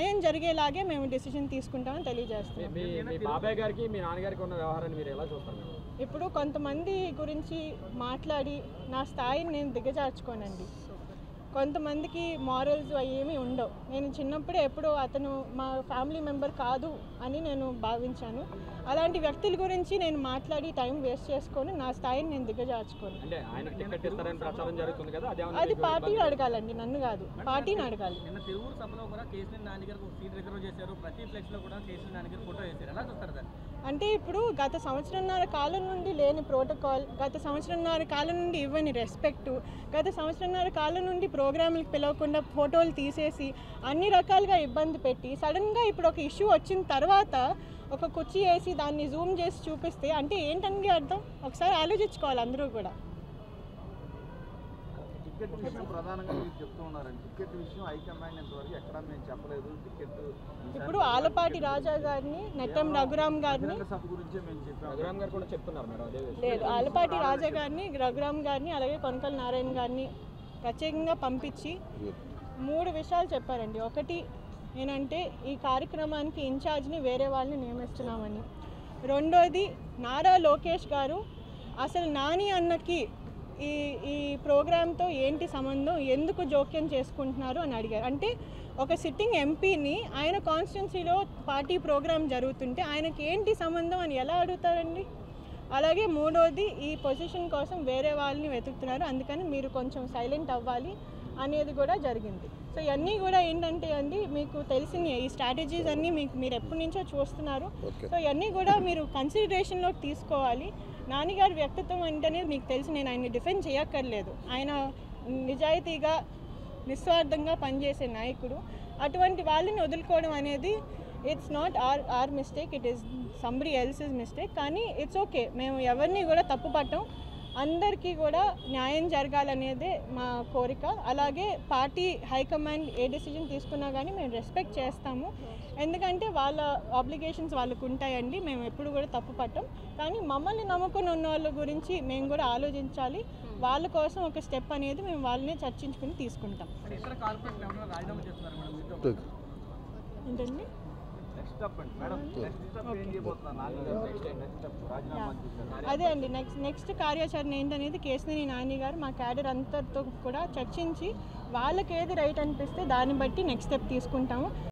న్యాయం జరిగేలాగే మేము డిసిషన్ తీసుకుంటామని తెలియజేస్తాం. మీ బాబాయ్ గారికి మీ నాన్నగారికి ఉన్న వ్యవహారాన్ని మీరు ఎలా చూస్తారు? ఇప్పుడు కొంతమంది గురించి మాట్లాడి నా స్థాయిని నేను దిగజార్చుకోనండి. కొంతమందికి మారల్స్ ఏమీ ఉండవు. నేను చిన్నప్పుడే ఎప్పుడో అతను మా ఫ్యామిలీ మెంబర్ కాదు అని నేను భావించాను. అలాంటి వ్యక్తుల గురించి నేను మాట్లాడి టైం వేస్ట్ చేసుకొని నా స్థాయిని నేను దిగజార్చుకోను. అది పార్టీని అడగాలండి, నన్ను కాదు, పార్టీని అడగాలి. అంటే ఇప్పుడు గత సంవత్సరంన్నర కాలం నుండి లేని ప్రోటోకాల్, గత సంవత్సరంన్నర కాలం నుండి ఇవ్వని రెస్పెక్ట్, గత సంవత్సరంన్నర కాలం నుండి ప్రోగ్రాంలకు పిలవకుండా ఫోటోలు తీసేసి అన్ని రకాలుగా ఇబ్బంది పెట్టి సడన్గా ఇప్పుడు ఒక ఇష్యూ వచ్చిన తర్వాత ఒక కుర్చీ వేసి దాన్ని జూమ్ చేసి చూపిస్తే అంటే ఏంటండి అర్థం? ఒకసారి ఆలోచించుకోవాలి అందరూ కూడా. టికెట్ విషయం ప్రధానంగా మీరు చెప్తూ ఉన్నారండి. టికెట్ విషయం హైకమాండ్ ఇంతవరకు ఎక్కడ మేము చెప్పలేదు. టికెట్ ఇప్పుడు ఆలపాటి రాజా గారిని, నెట్టం రఘురామ్ గారిని, సభ గురించే మేము చెప్పాము. రఘురామ్ గారు కూడా చెప్తున్నారు మేడం. లేదు, ఆలపాటి రాజా గారిని, రఘురామ్ గారిని, అలాగే కొనకల నారాయణ గారిని ప్రత్యేకంగా పంపించి 3 విషయాలు చెప్పారండి. ఒకటి ఏంటంటే ఈ కార్యక్రమానికి ఇన్ఛార్జ్ని వేరే వాళ్ళని నియమిస్తున్నామని. రెండోది నారా లోకేష్ గారు అసలు నాని అన్నకి ఈ ప్రోగ్రాంతో ఏంటి సంబంధం, ఎందుకు జోక్యం చేసుకుంటున్నారు అని అడిగారు. అంటే ఒక సిట్టింగ్ ఎంపీని ఆయన కాన్స్టిట్యున్సీలో పార్టీ ప్రోగ్రాం జరుగుతుంటే ఆయనకి ఏంటి సంబంధం అని ఎలా అడుగుతారండి? అలాగే మూడోది ఈ పొజిషన్ కోసం వేరే వాళ్ళని వెతుకుతున్నారు, అందుకని మీరు కొంచెం సైలెంట్ అవ్వాలి అనేది కూడా జరిగింది. సో ఇవన్నీ కూడా ఏంటంటే అండి, మీకు తెలిసిన ఈ స్ట్రాటజీస్ అన్నీ మీరు ఎప్పటి నుంచో చూస్తున్నారు. సో ఇవన్నీ కూడా మీరు కన్సిడరేషన్లోకి తీసుకోవాలి. నాన్నగారి వ్యక్తిత్వం అంటేనే మీకు తెలిసి, నేను ఆయన్ని డిఫెండ్ చేయక్కర్లేదు. ఆయన నిజాయితీగా నిస్వార్థంగా పనిచేసే నాయకుడు. అటువంటి వాళ్ళని వదులుకోవడం అనేది it's not our mistake, it is somebody else's mistake. కానీ ఇట్స్ ఓకే, మేము ఎవరిని కూడా తప్పు పట్టం. అందరికీ కూడా న్యాయం జరగాలనేదే మా కోరిక. అలాగే పార్టీ హైకమాండ్ ఏ డెసిజన్ తీసుకున్నా కానీ మేము రెస్పెక్ట్ చేస్తాము. ఎందుకంటే వాళ్ళ ఆబ్లిగేషన్స్ వాళ్ళకు ఉంటాయండి, మేము ఎప్పుడు కూడా తప్పు పట్టం. కానీ మమ్మల్ని నమ్ముకుని ఉన్న వాళ్ళ గురించి మేము కూడా ఆలోచించాలి. వాళ్ళ కోసం ఒక స్టెప్ అనేది మేము వాళ్ళని చర్చించుకుని తీసుకుంటాం. ఏంటండి అదే అండి, నెక్స్ట్ కార్యాచరణ ఏంటనేది కేశినేని నాని గారు మా క్యాడర్ అంతటితో కూడా చర్చించి వాళ్ళకి ఏది రైట్ అనిపిస్తే దాన్ని బట్టి నెక్స్ట్ స్టెప్ తీసుకుంటాము.